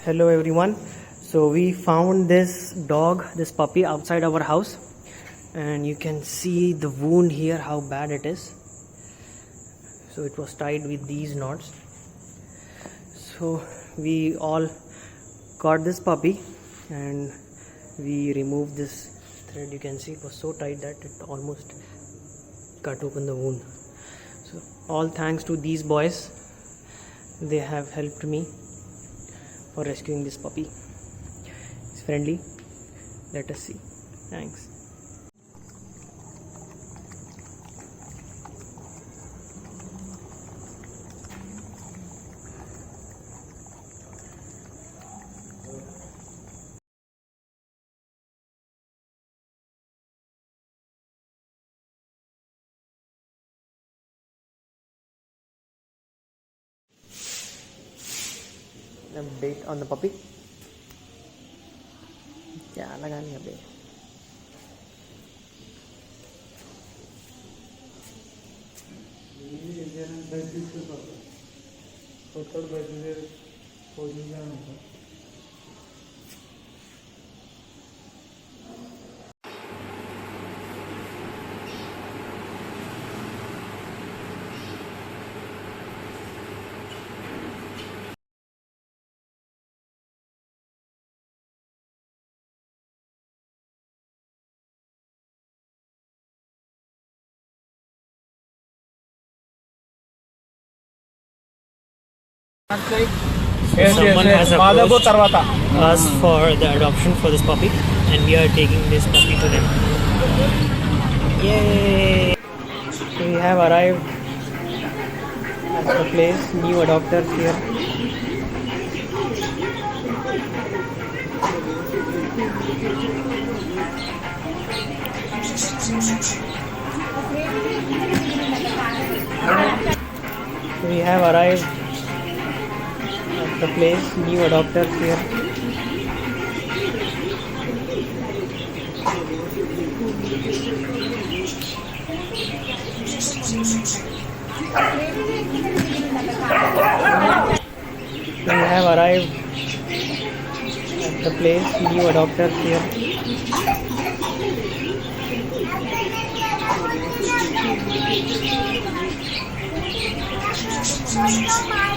Hello everyone. So we found this dog, this puppy outside our house, and you can see the wound here, how bad it is. So it was tied with these knots. So we all got this puppy and we removed this thread. You can see it was so tight that it almost cut open the wound. So all thanks to these boys, they have helped me for rescuing this puppy. It's friendly. Let us see. Thanks. Update on the puppy. क्या लगा लिया बे? Someone has approached us for the adoption for this puppy, and we are taking this puppy to them. Yay! We have arrived at the place. New adopters here. We have arrived at the place. New adopters here. We have arrived at the place. New adopters here. We